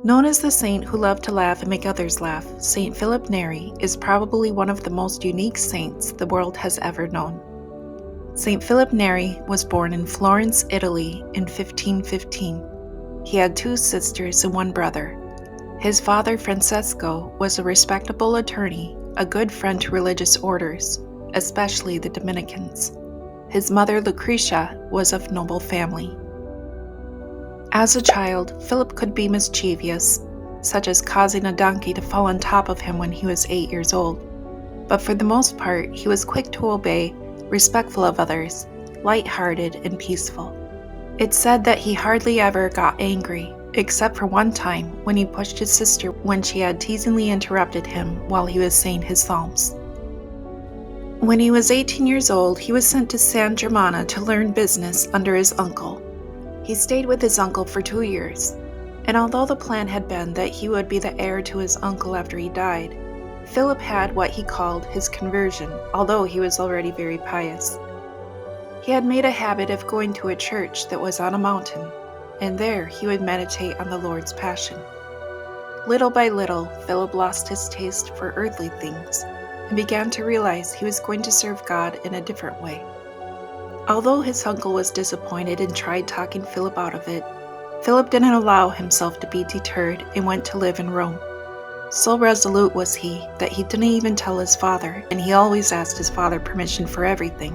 Known as the saint who loved to laugh and make others laugh, St. Philip Neri is probably one of the most unique saints the world has ever known. St. Philip Neri was born in Florence, Italy in 1515. He had two sisters and one brother. His father, Francesco, was a respectable attorney, a good friend to religious orders, especially the Dominicans. His mother, Lucretia, was of noble family. As a child, Philip could be mischievous, such as causing a donkey to fall on top of him when he was 8 years old. But for the most part, he was quick to obey, respectful of others, light-hearted, and peaceful. It's said that he hardly ever got angry, except for one time when he pushed his sister when she had teasingly interrupted him while he was saying his psalms. When he was 18 years old, he was sent to San Germana to learn business under his uncle. He stayed with his uncle for 2 years, and although the plan had been that he would be the heir to his uncle after he died, Philip had what he called his conversion, although he was already very pious. He had made a habit of going to a church that was on a mountain, and there he would meditate on the Lord's Passion. Little by little, Philip lost his taste for earthly things and began to realize he was going to serve God in a different way. Although his uncle was disappointed and tried talking Philip out of it, Philip didn't allow himself to be deterred and went to live in Rome. So resolute was he that he didn't even tell his father, and he always asked his father permission for everything.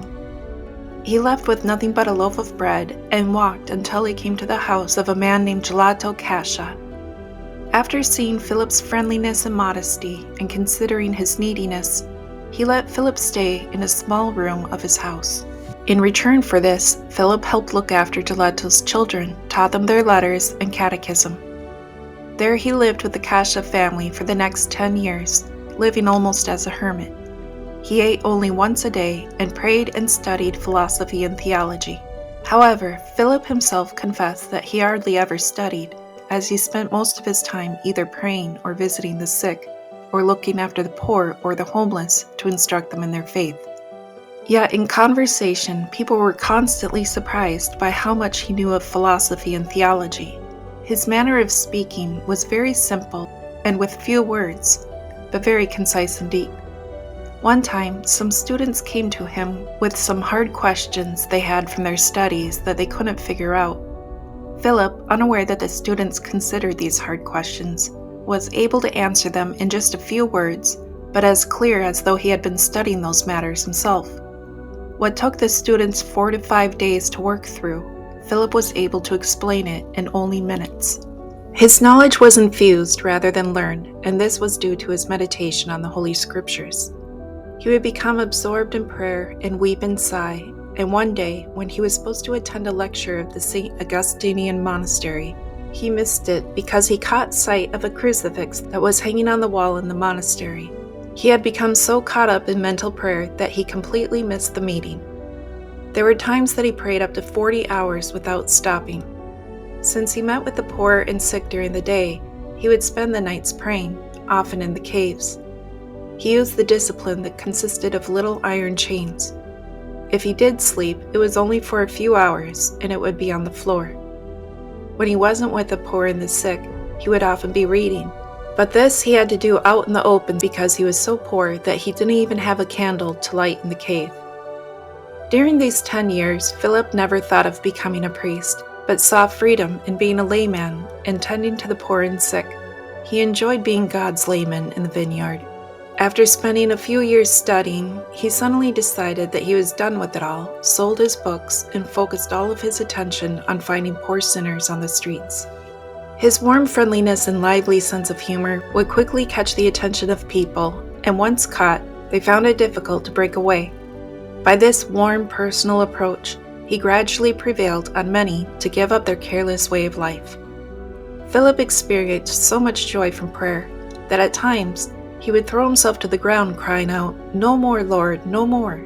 He left with nothing but a loaf of bread and walked until he came to the house of a man named Gelato Cascia. After seeing Philip's friendliness and modesty and considering his neediness, he let Philip stay in a small room of his house. In return for this, Philip helped look after Gelato's children, taught them their letters and catechism. There he lived with the Cascia family for the next 10 years, living almost as a hermit. He ate only once a day and prayed and studied philosophy and theology. However, Philip himself confessed that he hardly ever studied, as he spent most of his time either praying or visiting the sick, or looking after the poor or the homeless to instruct them in their faith. Yet in conversation, people were constantly surprised by how much he knew of philosophy and theology. His manner of speaking was very simple and with few words, but very concise and deep. One time, some students came to him with some hard questions they had from their studies that they couldn't figure out. Philip, unaware that the students considered these hard questions, was able to answer them in just a few words, but as clear as though he had been studying those matters himself. What took the students 4 to 5 days to work through, Philip was able to explain it in only minutes. His knowledge was infused rather than learned, and this was due to his meditation on the Holy Scriptures. He would become absorbed in prayer and weep and sigh, and one day, when he was supposed to attend a lecture of the St. Augustinian monastery, he missed it because he caught sight of a crucifix that was hanging on the wall in the monastery. He had become so caught up in mental prayer that he completely missed the meeting. There were times that he prayed up to 40 hours without stopping. Since he met with the poor and sick during the day, he would spend the nights praying, often in the caves. He used the discipline that consisted of little iron chains. If he did sleep, it was only for a few hours, and it would be on the floor. When he wasn't with the poor and the sick, he would often be reading. But this he had to do out in the open because he was so poor that he didn't even have a candle to light in the cave. During these 10 years, Philip never thought of becoming a priest, but saw freedom in being a layman and tending to the poor and sick. He enjoyed being God's layman in the vineyard. After spending a few years studying, he suddenly decided that he was done with it all, sold his books, and focused all of his attention on finding poor sinners on the streets. His warm friendliness and lively sense of humor would quickly catch the attention of people, and once caught, they found it difficult to break away. By this warm, personal approach, he gradually prevailed on many to give up their careless way of life. Philip experienced so much joy from prayer that at times he would throw himself to the ground crying out, "No more, Lord, no more."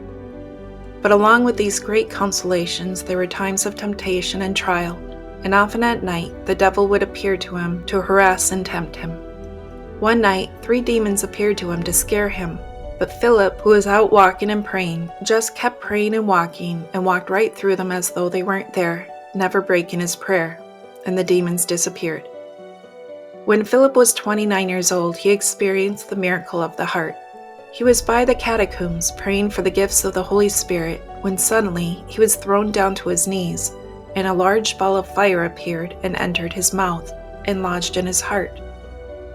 But along with these great consolations, there were times of temptation and trial, and often at night the devil would appear to him to harass and tempt him. One night, 3 demons appeared to him to scare him, but Philip, who was out walking and praying, just kept praying and walked right through them as though they weren't there, never breaking his prayer, and the demons disappeared. When Philip was 29 years old, he experienced the miracle of the heart. He was by the catacombs praying for the gifts of the Holy Spirit when suddenly he was thrown down to his knees, and a large ball of fire appeared and entered his mouth and lodged in his heart.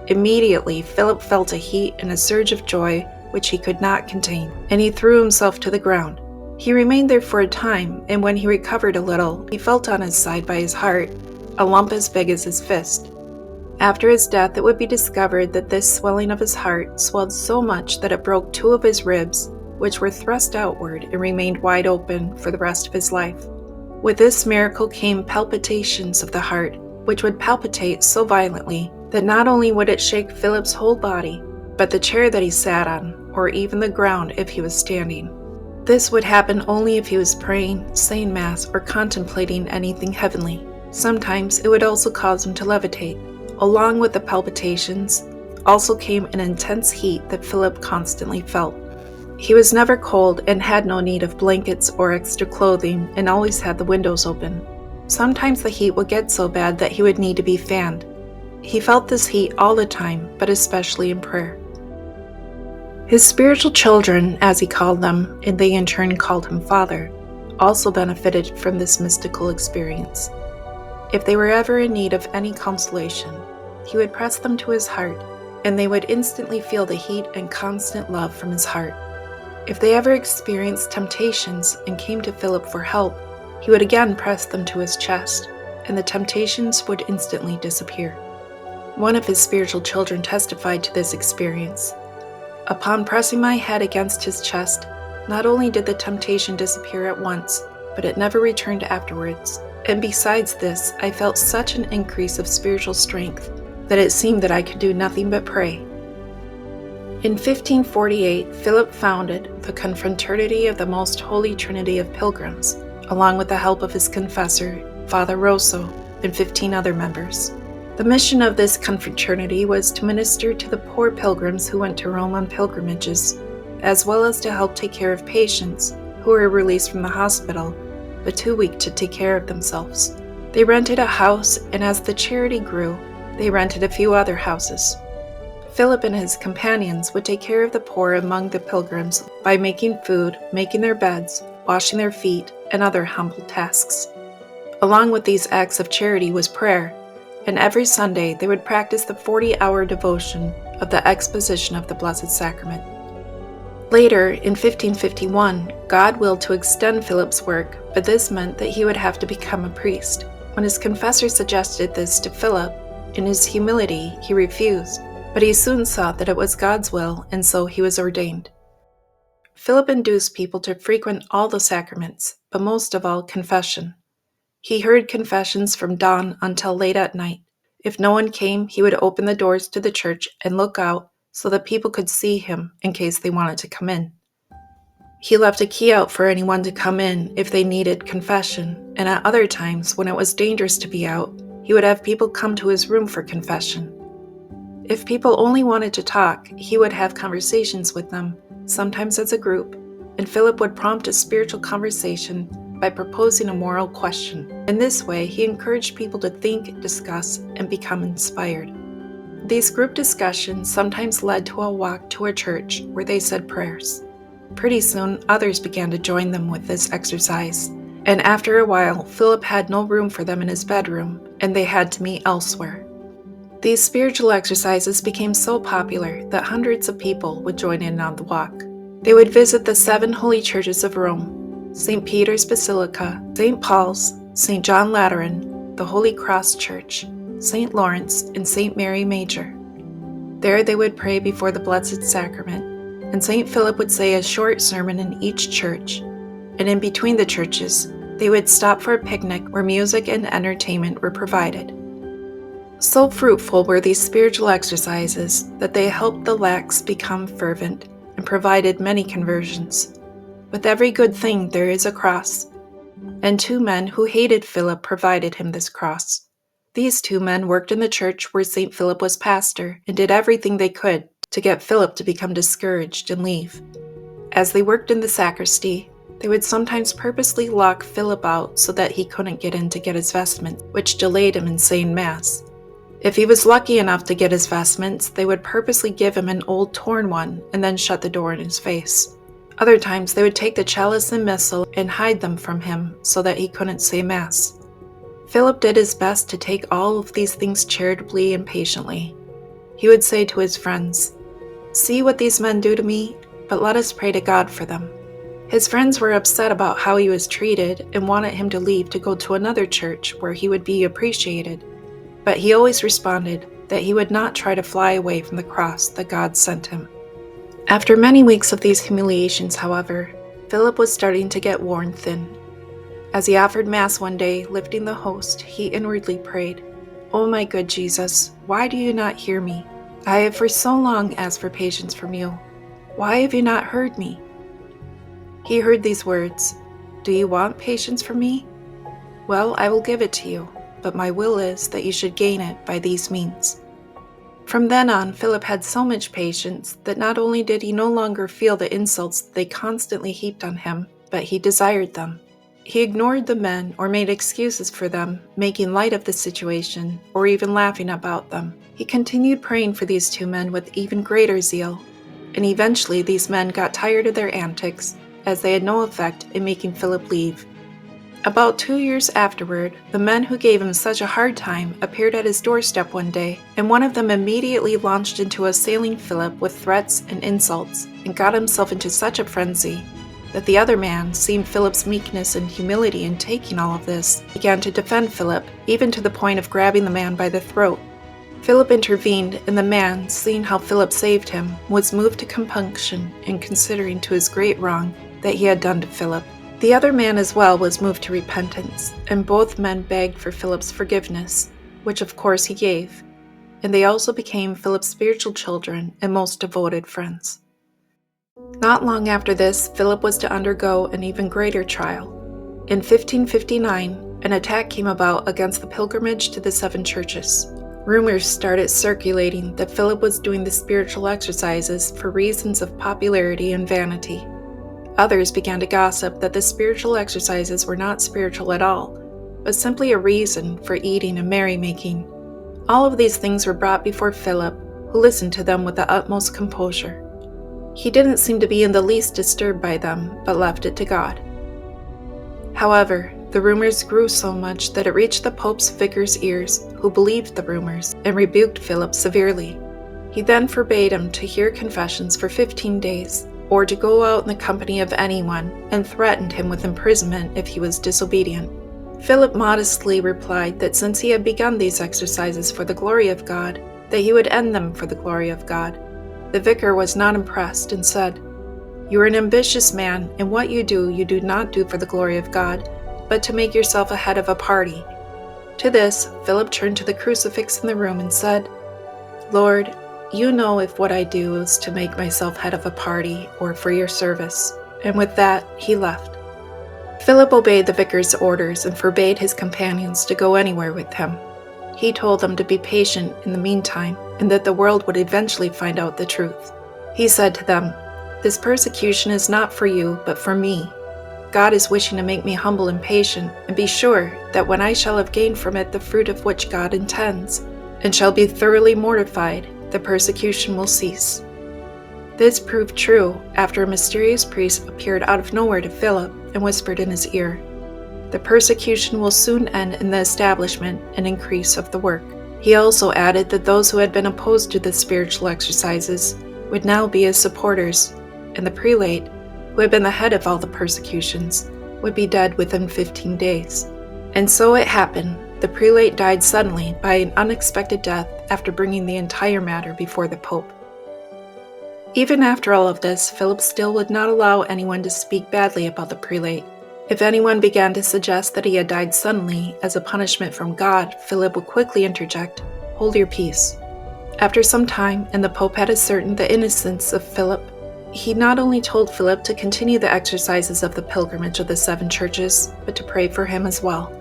Immediately, Philip felt a heat and a surge of joy which he could not contain, and he threw himself to the ground. He remained there for a time, and when he recovered a little, he felt on his side by his heart a lump as big as his fist. After his death, it would be discovered that this swelling of his heart swelled so much that it broke 2 of his ribs, which were thrust outward and remained wide open for the rest of his life. With this miracle came palpitations of the heart, which would palpitate so violently that not only would it shake Philip's whole body, but the chair that he sat on, or even the ground if he was standing. This would happen only if he was praying, saying Mass, or contemplating anything heavenly. Sometimes it would also cause him to levitate. Along with the palpitations also came an intense heat that Philip constantly felt. He was never cold and had no need of blankets or extra clothing and always had the windows open. Sometimes the heat would get so bad that he would need to be fanned. He felt this heat all the time, but especially in prayer. His spiritual children, as he called them, and they in turn called him Father, also benefited from this mystical experience. If they were ever in need of any consolation, he would press them to his heart, and they would instantly feel the heat and constant love from his heart. If they ever experienced temptations and came to Philip for help, he would again press them to his chest, and the temptations would instantly disappear. One of his spiritual children testified to this experience. Upon pressing my head against his chest, not only did the temptation disappear at once, but it never returned afterwards. And besides this, I felt such an increase of spiritual strength that it seemed that I could do nothing but pray. In 1548, Philip founded the Confraternity of the Most Holy Trinity of Pilgrims, along with the help of his confessor, Father Rosso, and 15 other members. The mission of this confraternity was to minister to the poor pilgrims who went to Rome on pilgrimages, as well as to help take care of patients who were released from the hospital but too weak to take care of themselves. They rented a house, and as the charity grew, they rented a few other houses. Philip and his companions would take care of the poor among the pilgrims by making food, making their beds, washing their feet, and other humble tasks. Along with these acts of charity was prayer, and every Sunday they would practice the 40-hour devotion of the exposition of the Blessed Sacrament. Later, in 1551, God willed to extend Philip's work, but this meant that he would have to become a priest. When his confessor suggested this to Philip, in his humility he refused, but he soon saw that it was God's will, and so he was ordained. Philip induced people to frequent all the sacraments, but most of all confession. He heard confessions from dawn until late at night. If no one came, he would open the doors to the church and look out so that people could see him in case they wanted to come in. He left a key out for anyone to come in if they needed confession, and at other times, when it was dangerous to be out, he would have people come to his room for confession. If people only wanted to talk, he would have conversations with them, sometimes as a group, and Philip would prompt a spiritual conversation by proposing a moral question. In this way, he encouraged people to think, discuss, and become inspired. These group discussions sometimes led to a walk to a church where they said prayers. Pretty soon, others began to join them with this exercise, and after a while, Philip had no room for them in his bedroom, and they had to meet elsewhere. These spiritual exercises became so popular that hundreds of people would join in on the walk. They would visit the 7 holy churches of Rome: St. Peter's Basilica, St. Paul's, St. John Lateran, the Holy Cross Church, St. Lawrence, and St. Mary Major. There they would pray before the Blessed Sacrament, and St. Philip would say a short sermon in each church, and in between the churches, they would stop for a picnic where music and entertainment were provided. So fruitful were these spiritual exercises that they helped the lax become fervent and provided many conversions. With every good thing there is a cross, and 2 men who hated Philip provided him this cross. These 2 men worked in the church where St. Philip was pastor and did everything they could to get Philip to become discouraged and leave. As they worked in the sacristy, they would sometimes purposely lock Philip out so that he couldn't get in to get his vestments, which delayed him in saying Mass. If he was lucky enough to get his vestments, they would purposely give him an old torn one and then shut the door in his face. Other times they would take the chalice and missal and hide them from him so that he couldn't say Mass. Philip did his best to take all of these things charitably and patiently. He would say to his friends, "See what these men do to me, but let us pray to God for them." His friends were upset about how he was treated and wanted him to leave to go to another church where he would be appreciated. But he always responded that he would not try to fly away from the cross that God sent him. After many weeks of these humiliations, however, Philip was starting to get worn thin. As he offered Mass one day, lifting the host, he inwardly prayed, "Oh my good Jesus, why do you not hear me? I have for so long asked for patience from you. Why have you not heard me?" He heard these words, "Do you want patience from me? Well, I will give it to you, but my will is that you should gain it by these means." From then on, Philip had so much patience that not only did he no longer feel the insults they constantly heaped on him, but he desired them. He ignored the men or made excuses for them, making light of the situation or even laughing about them. He continued praying for these two men with even greater zeal, and eventually these men got tired of their antics, as they had no effect in making Philip leave. About 2 years afterward, the men who gave him such a hard time appeared at his doorstep one day, and one of them immediately launched into assailing Philip with threats and insults, and got himself into such a frenzy that the other man, seeing Philip's meekness and humility in taking all of this, began to defend Philip, even to the point of grabbing the man by the throat. Philip intervened, and the man, seeing how Philip saved him, was moved to compunction and considering to his great wrong that he had done to Philip. The other man as well was moved to repentance, and both men begged for Philip's forgiveness, which of course he gave, and they also became Philip's spiritual children and most devoted friends. Not long after this, Philip was to undergo an even greater trial. In 1559, an attack came about against the pilgrimage to the 7 churches. Rumors started circulating that Philip was doing the spiritual exercises for reasons of popularity and vanity. Others began to gossip that the spiritual exercises were not spiritual at all, but simply a reason for eating and merrymaking. All of these things were brought before Philip, who listened to them with the utmost composure. He didn't seem to be in the least disturbed by them, but left it to God. However, the rumors grew so much that it reached the Pope's vicar's ears, who believed the rumors and rebuked Philip severely. He then forbade him to hear confessions for 15 days, or to go out in the company of anyone, and threatened him with imprisonment if he was disobedient. Philip modestly replied that since he had begun these exercises for the glory of God, that he would end them for the glory of God. The vicar was not impressed and said, "You are an ambitious man, and what you do not do for the glory of God, but to make yourself a head of a party." To this, Philip turned to the crucifix in the room and said, "Lord, you know if what I do is to make myself head of a party or for your service." And with that, he left. Philip obeyed the vicar's orders and forbade his companions to go anywhere with him. He told them to be patient in the meantime, and that the world would eventually find out the truth. He said to them, "This persecution is not for you, but for me. God is wishing to make me humble and patient, and be sure that when I shall have gained from it the fruit of which God intends, and shall be thoroughly mortified, the persecution will cease." This proved true after a mysterious priest appeared out of nowhere to Philip and whispered in his ear, "The persecution will soon end in the establishment and increase of the work." He also added that those who had been opposed to the spiritual exercises would now be his supporters, and the prelate, who had been the head of all the persecutions, would be dead within 15 days. And so it happened. The prelate died suddenly by an unexpected death after bringing the entire matter before the Pope. Even after all of this, Philip still would not allow anyone to speak badly about the prelate. If anyone began to suggest that he had died suddenly as a punishment from God, Philip would quickly interject, "Hold your peace." After some time, and the Pope had ascertained the innocence of Philip, he not only told Philip to continue the exercises of the pilgrimage of the 7 churches, but to pray for him as well.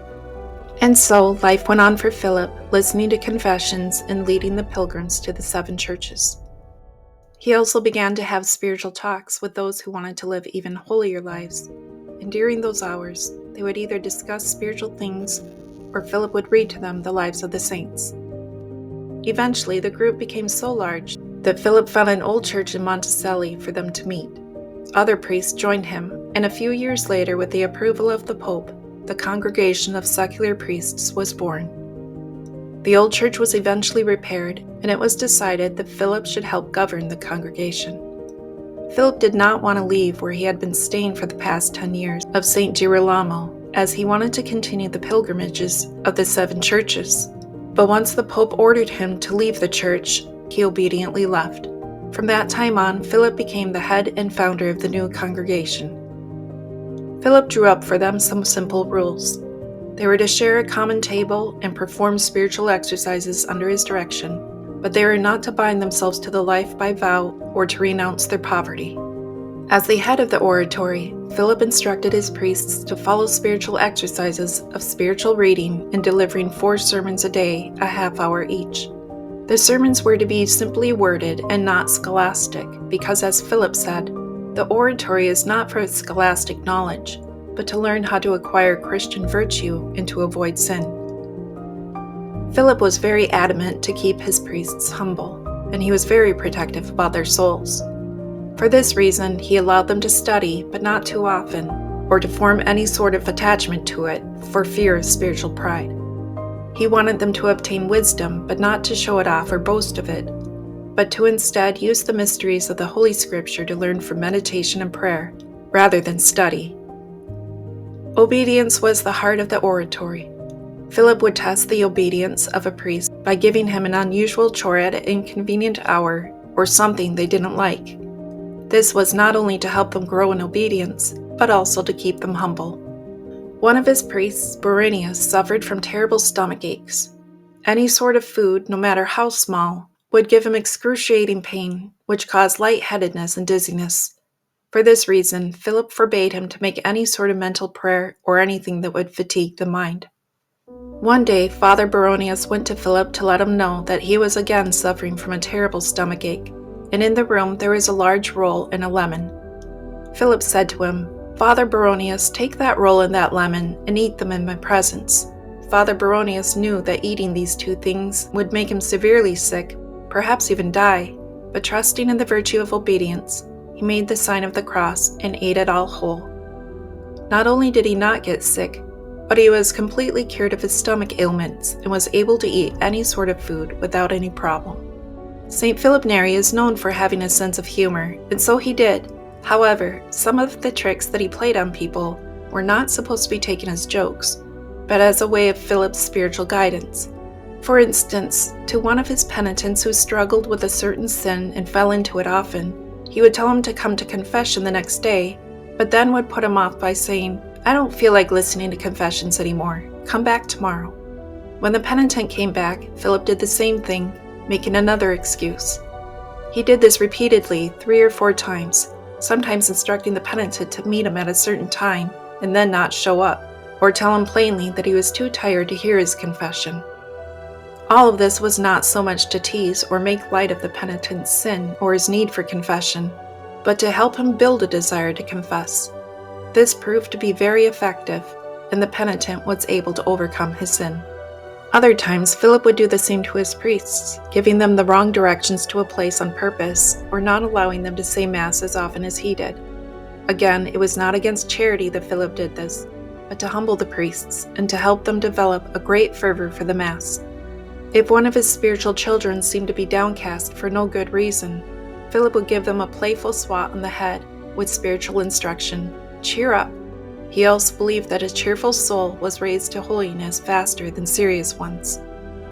And so life went on for Philip, listening to confessions and leading the pilgrims to the 7 churches. He also began to have spiritual talks with those who wanted to live even holier lives, and during those hours, they would either discuss spiritual things, or Philip would read to them the lives of the saints. Eventually, the group became so large that Philip found an old church in Monticelli for them to meet. Other priests joined him, and a few years later, with the approval of the Pope, the Congregation of Secular Priests was born. The old church was eventually repaired, and it was decided that Philip should help govern the congregation. Philip did not want to leave where he had been staying for the past 10 years of St. Girolamo, as he wanted to continue the pilgrimages of the 7 churches. But once the Pope ordered him to leave the church, he obediently left. From that time on, Philip became the head and founder of the new congregation. Philip drew up for them some simple rules. They were to share a common table and perform spiritual exercises under his direction, but they were not to bind themselves to the life by vow or to renounce their poverty. As the head of the Oratory, Philip instructed his priests to follow spiritual exercises of spiritual reading and delivering 4 sermons a day, a half hour each. The sermons were to be simply worded and not scholastic, because as Philip said, the Oratory is not for scholastic knowledge, but to learn how to acquire Christian virtue and to avoid sin. Philip was very adamant to keep his priests humble, and he was very protective about their souls. For this reason, he allowed them to study, but not too often, or to form any sort of attachment to it for fear of spiritual pride. He wanted them to obtain wisdom, but not to show it off or boast of it, but to instead use the mysteries of the Holy Scripture to learn from meditation and prayer, rather than study. Obedience was the heart of the Oratory. Philip would test the obedience of a priest by giving him an unusual chore at an inconvenient hour or something they didn't like. This was not only to help them grow in obedience, but also to keep them humble. One of his priests, Baronius, suffered from terrible stomach aches. Any sort of food, no matter how small, would give him excruciating pain, which caused lightheadedness and dizziness. For this reason, Philip forbade him to make any sort of mental prayer or anything that would fatigue the mind. One day, Father Baronius went to Philip to let him know that he was again suffering from a terrible stomach ache, and in the room there was a large roll and a lemon. Philip said to him, "Father Baronius, take that roll and that lemon and eat them in my presence." Father Baronius knew that eating these 2 things would make him severely sick, perhaps even die, but trusting in the virtue of obedience, he made the sign of the cross and ate it all whole. Not only did he not get sick, but he was completely cured of his stomach ailments and was able to eat any sort of food without any problem. St. Philip Neri is known for having a sense of humor, and so he did. However, some of the tricks that he played on people were not supposed to be taken as jokes, but as a way of Philip's spiritual guidance. For instance, to one of his penitents who struggled with a certain sin and fell into it often, he would tell him to come to confession the next day, but then would put him off by saying, "I don't feel like listening to confessions anymore. Come back tomorrow." When the penitent came back, Philip did the same thing, making another excuse. He did this repeatedly 3 or 4 times, sometimes instructing the penitent to meet him at a certain time and then not show up, or tell him plainly that he was too tired to hear his confession. All of this was not so much to tease or make light of the penitent's sin or his need for confession, but to help him build a desire to confess. This proved to be very effective, and the penitent was able to overcome his sin. Other times, Philip would do the same to his priests, giving them the wrong directions to a place on purpose, or not allowing them to say Mass as often as he did. Again, it was not against charity that Philip did this, but to humble the priests and to help them develop a great fervor for the Mass. If one of his spiritual children seemed to be downcast for no good reason, Philip would give them a playful swat on the head with spiritual instruction, "Cheer up." He also believed that a cheerful soul was raised to holiness faster than serious ones.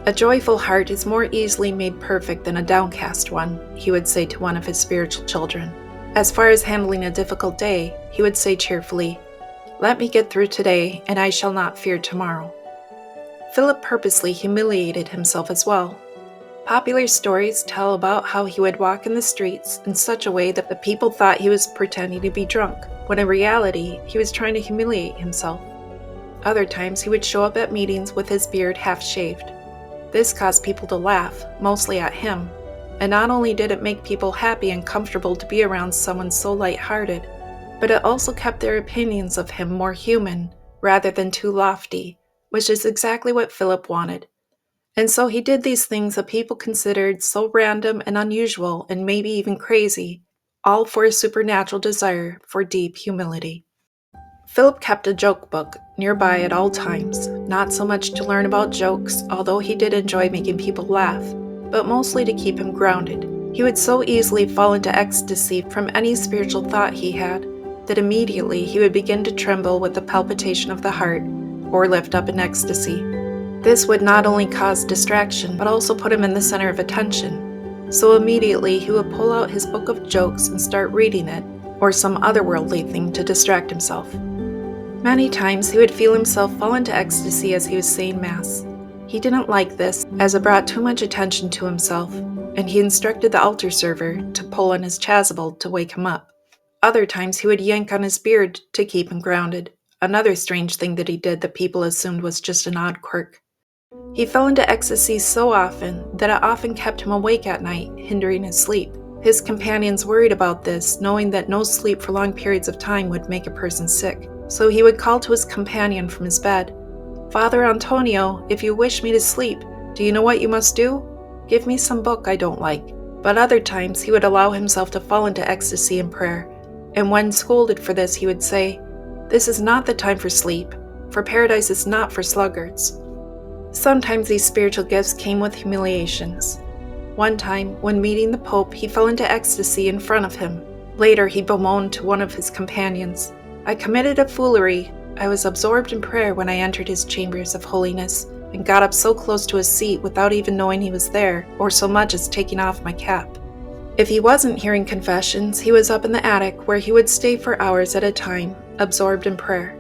"A joyful heart is more easily made perfect than a downcast one," he would say to one of his spiritual children. As far as handling a difficult day, he would say cheerfully, "Let me get through today, and I shall not fear tomorrow." Philip purposely humiliated himself as well. Popular stories tell about how he would walk in the streets in such a way that the people thought he was pretending to be drunk, when in reality he was trying to humiliate himself. Other times he would show up at meetings with his beard half shaved. This caused people to laugh, mostly at him, and not only did it make people happy and comfortable to be around someone so light-hearted, but it also kept their opinions of him more human rather than too lofty, which is exactly what Philip wanted. And so he did these things that people considered so random and unusual and maybe even crazy, all for a supernatural desire for deep humility. Philip kept a joke book nearby at all times, not so much to learn about jokes, although he did enjoy making people laugh, but mostly to keep him grounded. He would so easily fall into ecstasy from any spiritual thought he had that immediately he would begin to tremble with the palpitation of the heart or lift up in ecstasy. This would not only cause distraction, but also put him in the center of attention. So immediately he would pull out his book of jokes and start reading it, or some otherworldly thing to distract himself. Many times he would feel himself fall into ecstasy as he was saying Mass. He didn't like this, as it brought too much attention to himself, and he instructed the altar server to pull on his chasuble to wake him up. Other times he would yank on his beard to keep him grounded, another strange thing that he did that people assumed was just an odd quirk. He fell into ecstasy so often that it often kept him awake at night, hindering his sleep. His companions worried about this, knowing that no sleep for long periods of time would make a person sick. So he would call to his companion from his bed, "Father Antonio, if you wish me to sleep, do you know what you must do? Give me some book I don't like." But other times he would allow himself to fall into ecstasy in prayer, and when scolded for this he would say, "This is not the time for sleep, for paradise is not for sluggards." Sometimes these spiritual gifts came with humiliations. One time, when meeting the Pope, he fell into ecstasy in front of him. Later, he bemoaned to one of his companions, "I committed a foolery. I was absorbed in prayer when I entered his chambers of holiness, and got up so close to his seat without even knowing he was there, or so much as taking off my cap." If he wasn't hearing confessions, he was up in the attic where he would stay for hours at a time, absorbed in prayer.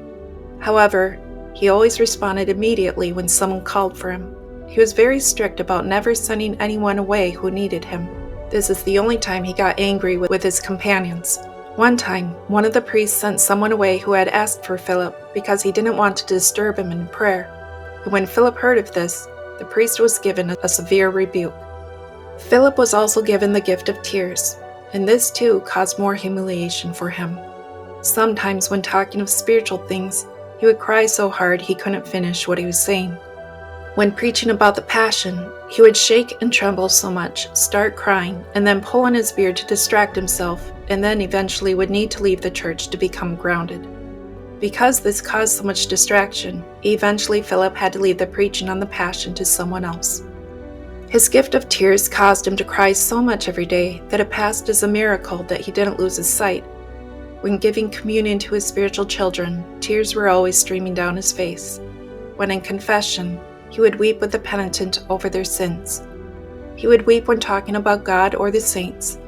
However, he always responded immediately when someone called for him. He was very strict about never sending anyone away who needed him. This is the only time he got angry with his companions. One time, one of the priests sent someone away who had asked for Philip because he didn't want to disturb him in prayer. And when Philip heard of this, the priest was given a severe rebuke. Philip was also given the gift of tears, and this too caused more humiliation for him. Sometimes when talking of spiritual things, he would cry so hard he couldn't finish what he was saying. When preaching about the Passion, he would shake and tremble so much, start crying, and then pull on his beard to distract himself, and then eventually would need to leave the church to become grounded. Because this caused so much distraction, eventually Philip had to leave the preaching on the Passion to someone else. His gift of tears caused him to cry so much every day that it passed as a miracle that he didn't lose his sight. When giving communion to his spiritual children, tears were always streaming down his face. When in confession, he would weep with the penitent over their sins. He would weep when talking about God or the saints,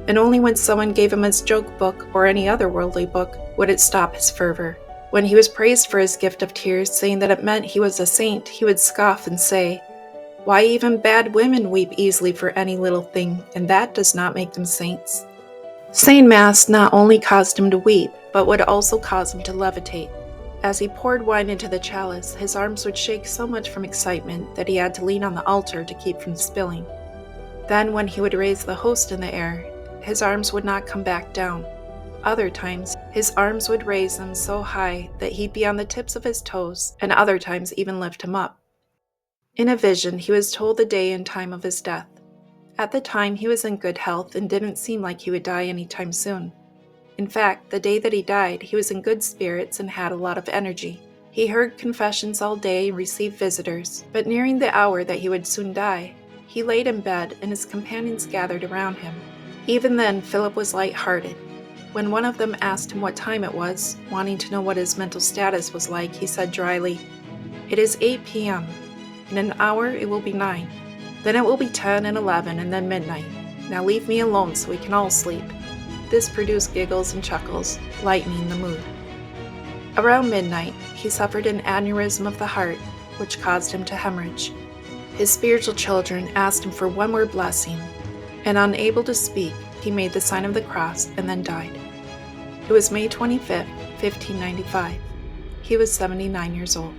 and only when someone gave him his joke book or any other worldly book would it stop his fervor. When he was praised for his gift of tears, saying that it meant he was a saint, he would scoff and say, "Why, even bad women weep easily for any little thing, and that does not make them saints." Saying Mass not only caused him to weep, but would also cause him to levitate. As he poured wine into the chalice, his arms would shake so much from excitement that he had to lean on the altar to keep from spilling. Then when he would raise the host in the air, his arms would not come back down. Other times, his arms would raise them so high that he'd be on the tips of his toes, and other times even lift him up. In a vision, he was told the day and time of his death. At the time, he was in good health and didn't seem like he would die anytime soon. In fact, the day that he died, he was in good spirits and had a lot of energy. He heard confessions all day and received visitors, but nearing the hour that he would soon die, he laid in bed and his companions gathered around him. Even then, Philip was light-hearted. When one of them asked him what time it was, wanting to know what his mental status was like, he said dryly, "It is 8 p.m. In an hour it will be 9. Then it will be 10 and 11 and then midnight. Now leave me alone so we can all sleep." This produced giggles and chuckles, lightening the mood. Around midnight, he suffered an aneurysm of the heart, which caused him to hemorrhage. His spiritual children asked him for one more blessing, and unable to speak, he made the sign of the cross and then died. It was May 25th, 1595. He was 79 years old.